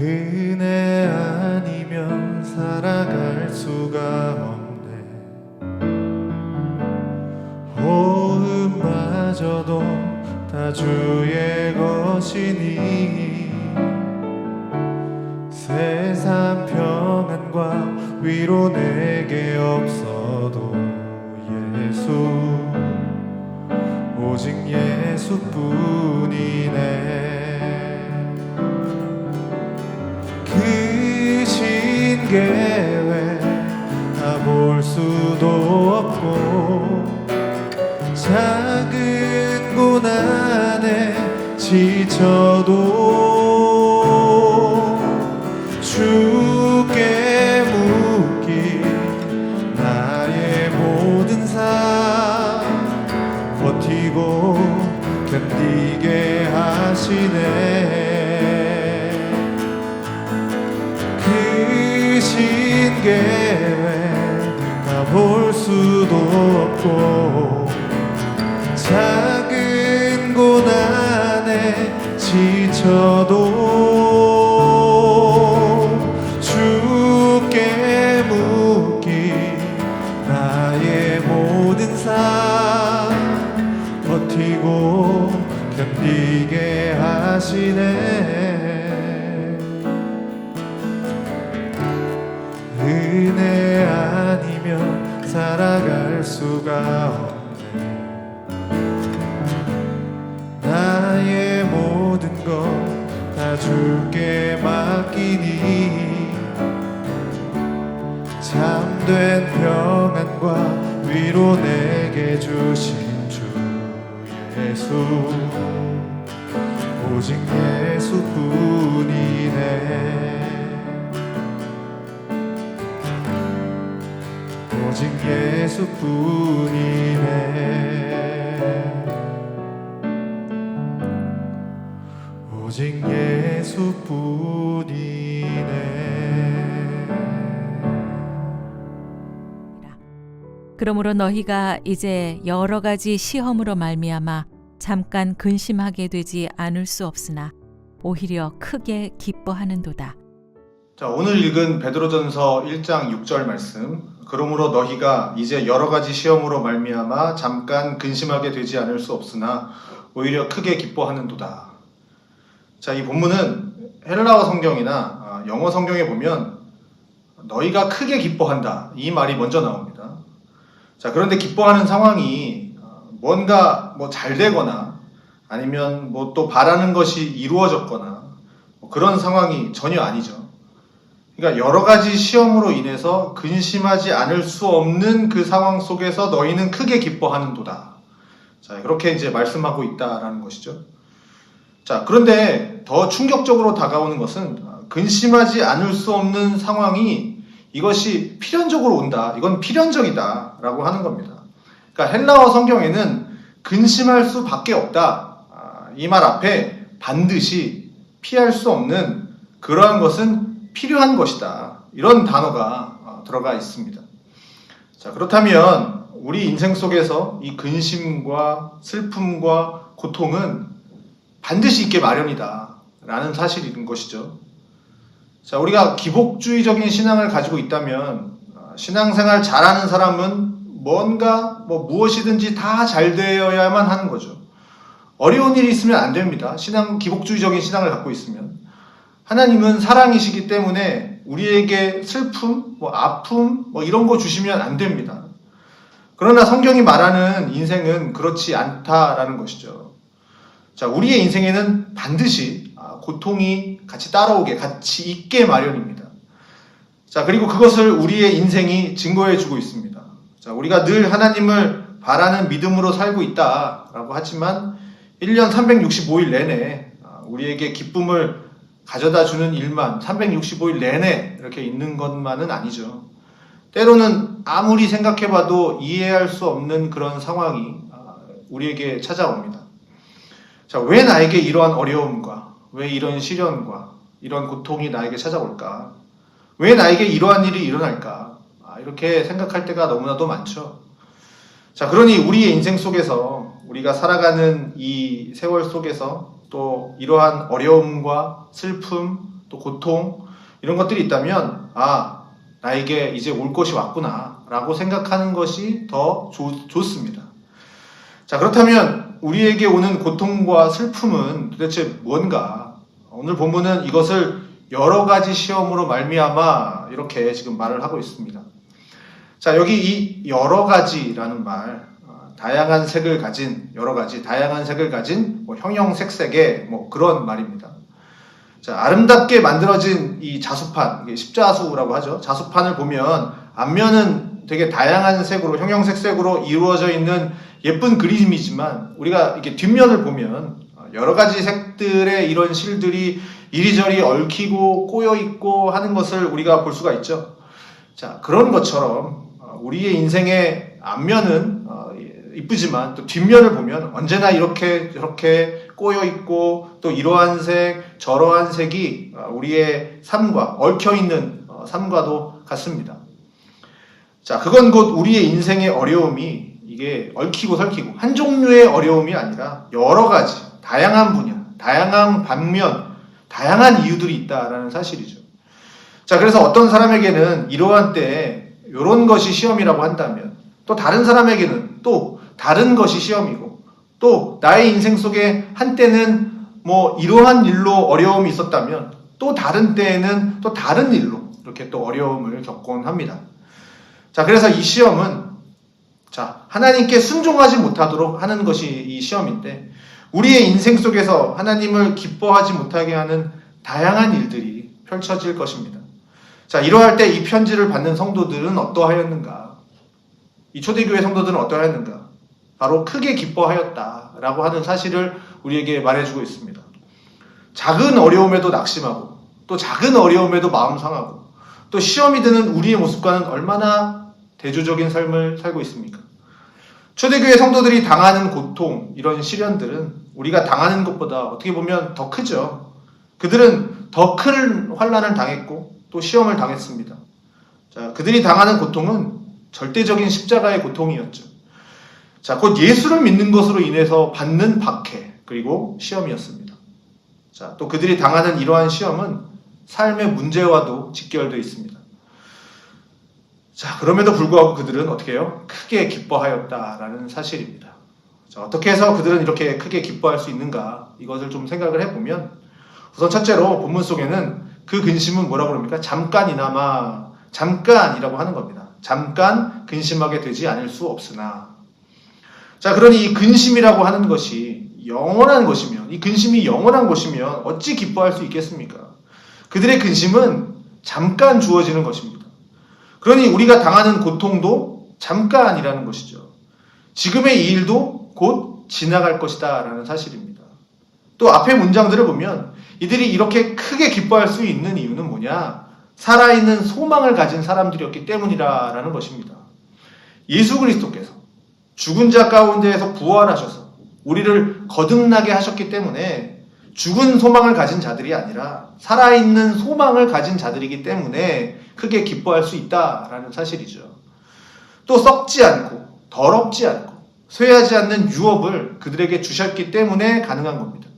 은혜 아니면 살아갈 수가 없네. 호흡마저도 다 주의 것이니 세상 평안과 위로 내게 없어도 예수, 오직 예수뿐이네. 크신 계획 다 볼 수도 없고 작은 고난에 지쳐도 주께 묻기 나의 모든 삶 버티고 견디게 하시네. 크신 계획 다 볼 수도 없고 작은 고난에 지쳐도 주께 묻기 나의 모든 삶 버티고 견디게 하시네. 은혜 아니면 살아갈 수가 없네. 나의 모든 것 다 주께 맡기니 참된 평안과 위로 내게 주신 주 예수, 오직 예수뿐이네. 오직 예수뿐이네. 오직 예수뿐이네. 그러므로 너희가 이제 여러 가지 시험으로 말미암아 잠깐 근심하게 되지 않을 수 없으나 오히려 크게 기뻐하는도다. 자, 오늘 읽은 베드로전서 1장 6절 말씀. 그러므로 너희가 이제 여러 가지 시험으로 말미암아 잠깐 근심하게 되지 않을 수 없으나 오히려 크게 기뻐하는도다. 자, 이 본문은 헬라어 성경이나 영어 성경에 보면 너희가 크게 기뻐한다, 이 말이 먼저 나옵니다. 자, 그런데 기뻐하는 상황이 뭔가 잘 되거나 아니면 또 바라는 것이 이루어졌거나 그런 상황이 전혀 아니죠. 그러니까 여러 가지 시험으로 인해서 근심하지 않을 수 없는 그 상황 속에서 너희는 크게 기뻐하는도다. 자, 그렇게 이제 말씀하고 있다라는 것이죠. 자, 그런데 더 충격적으로 다가오는 것은 근심하지 않을 수 없는 상황이 이것이 필연적으로 온다. 이건 필연적이다 라고 하는 겁니다. 그러니까 헬라어 성경에는 근심할 수밖에 없다, 이 말 앞에 반드시 피할 수 없는 그러한 것은 필요한 것이다, 이런 단어가 들어가 있습니다. 자, 그렇다면 우리 인생 속에서 이 근심과 슬픔과 고통은 반드시 있게 마련이다 라는 사실인 것이죠. 자, 우리가 기복주의적인 신앙을 가지고 있다면 신앙생활 잘하는 사람은 뭔가 무엇이든지 다 잘 되어야만 하는 거죠. 어려운 일이 있으면 안 됩니다. 기복주의적인 신앙을 갖고 있으면. 하나님은 사랑이시기 때문에 우리에게 슬픔, 아픔 이런 거 주시면 안 됩니다. 그러나 성경이 말하는 인생은 그렇지 않다라는 것이죠. 자, 우리의 인생에는 반드시 고통이 같이 따라오게, 같이 있게 마련입니다. 자, 그리고 그것을 우리의 인생이 증거해 주고 있습니다. 자, 우리가 늘 하나님을 바라는 믿음으로 살고 있다라고 하지만 1년 365일 내내 우리에게 기쁨을 가져다 주는 일만 365일 내내 이렇게 있는 것만은 아니죠. 때로는 아무리 생각해봐도 이해할 수 없는 그런 상황이 우리에게 찾아옵니다. 자, 왜 나에게 이러한 어려움과 왜 이런 시련과 이런 고통이 나에게 찾아올까? 왜 나에게 이러한 일이 일어날까? 이렇게 생각할 때가 너무나도 많죠. 자, 그러니 우리의 인생 속에서 우리가 살아가는 이 세월 속에서 또 이러한 어려움과 슬픔, 또 고통 이런 것들이 있다면 나에게 이제 올 것이 왔구나 라고 생각하는 것이 더 좋습니다. 자, 그렇다면 우리에게 오는 고통과 슬픔은 도대체 뭔가? 오늘 본문은 이것을 여러 가지 시험으로 말미암아 이렇게 지금 말을 하고 있습니다. 자, 여기 이 여러 가지라는 말, 다양한 색을 가진 여러 가지, 다양한 색을 가진 형형색색의 그런 말입니다. 자, 아름답게 만들어진 이 자수판, 이게 십자수라고 하죠. 자수판을 보면 앞면은 되게 다양한 색으로 형형색색으로 이루어져 있는 예쁜 그림이지만 우리가 이렇게 뒷면을 보면 여러 가지 색들의 이런 실들이 이리저리 얽히고 꼬여 있고 하는 것을 우리가 볼 수가 있죠. 자, 그런 것처럼 우리의 인생의 앞면은 이쁘지만 또 뒷면을 보면 언제나 이렇게 저렇게 꼬여 있고 또 이러한 색 저러한 색이 우리의 삶과 얽혀 있는 삶과도 같습니다. 자, 그건 곧 우리의 인생의 어려움이 이게 얽히고 설키고 한 종류의 어려움이 아니라 여러 가지 다양한 분야, 다양한 방면, 다양한 이유들이 있다라는 사실이죠. 자, 그래서 어떤 사람에게는 이러한 때에 이런 것이 시험이라고 한다면 또 다른 사람에게는 또 다른 것이 시험이고 또 나의 인생 속에 한때는 이러한 일로 어려움이 있었다면 또 다른 때에는 또 다른 일로 이렇게 또 어려움을 겪곤 합니다. 자, 그래서 이 시험은 하나님께 순종하지 못하도록 하는 것이 이 시험인데 우리의 인생 속에서 하나님을 기뻐하지 못하게 하는 다양한 일들이 펼쳐질 것입니다. 자, 이러할 때 이 편지를 받는 성도들은 어떠하였는가? 이 초대교회 성도들은 어떠하였는가? 바로 크게 기뻐하였다라고 하는 사실을 우리에게 말해주고 있습니다. 작은 어려움에도 낙심하고 또 작은 어려움에도 마음 상하고 또 시험이 드는 우리의 모습과는 얼마나 대조적인 삶을 살고 있습니까? 초대교회 성도들이 당하는 고통, 이런 시련들은 우리가 당하는 것보다 어떻게 보면 더 크죠. 그들은 더 큰 환난을 당했고 또 시험을 당했습니다. 자, 그들이 당하는 고통은 절대적인 십자가의 고통이었죠. 자, 곧 예수를 믿는 것으로 인해서 받는 박해 그리고 시험이었습니다. 자, 또 그들이 당하는 이러한 시험은 삶의 문제와도 직결되어 있습니다. 자, 그럼에도 불구하고 그들은 어떻게 해요? 크게 기뻐하였다라는 사실입니다. 자, 어떻게 해서 그들은 이렇게 크게 기뻐할 수 있는가? 이것을 좀 생각을 해보면 우선 첫째로 본문 속에는 그 근심은 뭐라고 그럽니까? 잠깐이나마, 잠깐이라고 하는 겁니다. 잠깐 근심하게 되지 않을 수 없으나. 자, 그러니 이 근심이라고 하는 것이 영원한 것이면, 이 근심이 영원한 것이면 어찌 기뻐할 수 있겠습니까? 그들의 근심은 잠깐 주어지는 것입니다. 그러니 우리가 당하는 고통도 잠깐이라는 것이죠. 지금의 이 일도 곧 지나갈 것이다 라는 사실입니다. 또 앞의 문장들을 보면 이들이 이렇게 크게 기뻐할 수 있는 이유는 뭐냐? 살아있는 소망을 가진 사람들이었기 때문이라는 것입니다. 예수 그리스도께서 죽은 자 가운데에서 부활하셔서 우리를 거듭나게 하셨기 때문에 죽은 소망을 가진 자들이 아니라 살아있는 소망을 가진 자들이기 때문에 크게 기뻐할 수 있다라는 사실이죠. 또 썩지 않고 더럽지 않고 쇠하지 않는 유업을 그들에게 주셨기 때문에 가능한 겁니다.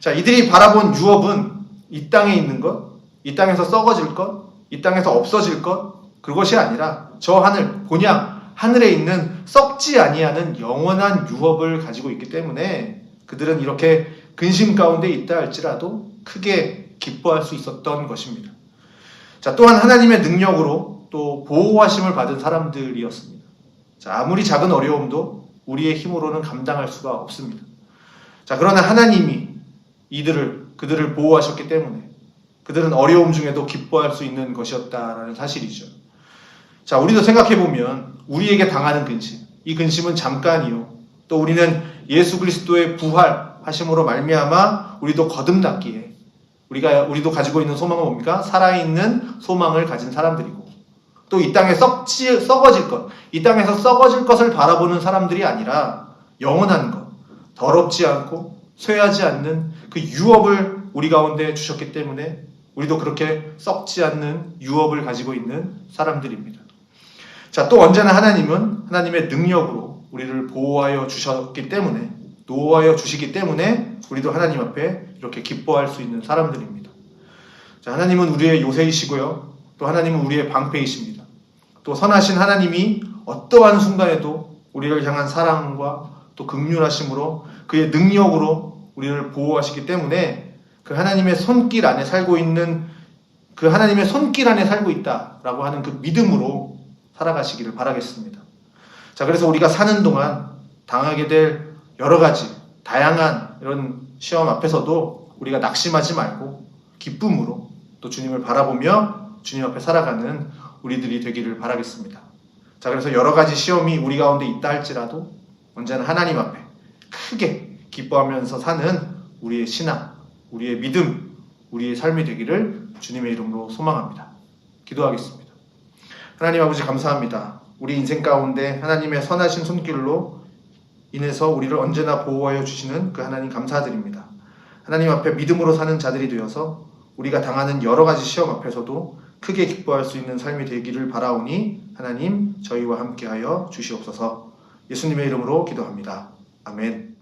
자, 이들이 바라본 유업은 이 땅에 있는 것, 이 땅에서 썩어질 것, 이 땅에서 없어질 것, 그것이 아니라 저 하늘, 본향, 하늘에 있는 썩지 아니하는 영원한 유업을 가지고 있기 때문에 그들은 이렇게 근심 가운데 있다 할지라도 크게 기뻐할 수 있었던 것입니다. 자, 또한 하나님의 능력으로 또 보호하심을 받은 사람들이었습니다. 자, 아무리 작은 어려움도 우리의 힘으로는 감당할 수가 없습니다. 자, 그러나 하나님이 그들을 보호하셨기 때문에 그들은 어려움 중에도 기뻐할 수 있는 것이었다라는 사실이죠. 자, 우리도 생각해보면 우리에게 당하는 근심, 이 근심은 잠깐이요. 또 우리는 예수 그리스도의 부활하심으로 말미암아 우리도 거듭났기에 우리도 가지고 있는 소망은 뭡니까? 살아있는 소망을 가진 사람들이고 또 이 땅에 썩어질 것, 이 땅에서 썩어질 것을 바라보는 사람들이 아니라 영원한 것, 더럽지 않고 쇠하지 않는 그 유업을 우리 가운데 주셨기 때문에 우리도 그렇게 썩지 않는 유업을 가지고 있는 사람들입니다. 자, 또 언제나 하나님은 하나님의 능력으로 우리를 보호하여 주셨기 때문에, 노하여 주시기 때문에 우리도 하나님 앞에 이렇게 기뻐할 수 있는 사람들입니다. 자, 하나님은 우리의 요새이시고요. 또 하나님은 우리의 방패이십니다. 또 선하신 하나님이 어떠한 순간에도 우리를 향한 사랑과 또 긍휼하심으로 그의 능력으로 우리를 보호하시기 때문에 그 하나님의 손길 안에 살고 있는 그 하나님의 손길 안에 살고 있다라고 하는 그 믿음으로 살아가시기를 바라겠습니다. 자, 그래서 우리가 사는 동안 당하게 될 여러 가지 다양한 이런 시험 앞에서도 우리가 낙심하지 말고 기쁨으로 또 주님을 바라보며 주님 앞에 살아가는 우리들이 되기를 바라겠습니다. 자, 그래서 여러 가지 시험이 우리 가운데 있다 할지라도 언제나 하나님 앞에 크게 기뻐하면서 사는 우리의 신앙, 우리의 믿음, 우리의 삶이 되기를 주님의 이름으로 소망합니다. 기도하겠습니다. 하나님 아버지 감사합니다. 우리 인생 가운데 하나님의 선하신 손길로 인해서 우리를 언제나 보호하여 주시는 그 하나님 감사드립니다. 하나님 앞에 믿음으로 사는 자들이 되어서 우리가 당하는 여러 가지 시험 앞에서도 크게 기뻐할 수 있는 삶이 되기를 바라오니 하나님 저희와 함께하여 주시옵소서. 예수님의 이름으로 기도합니다. 아멘.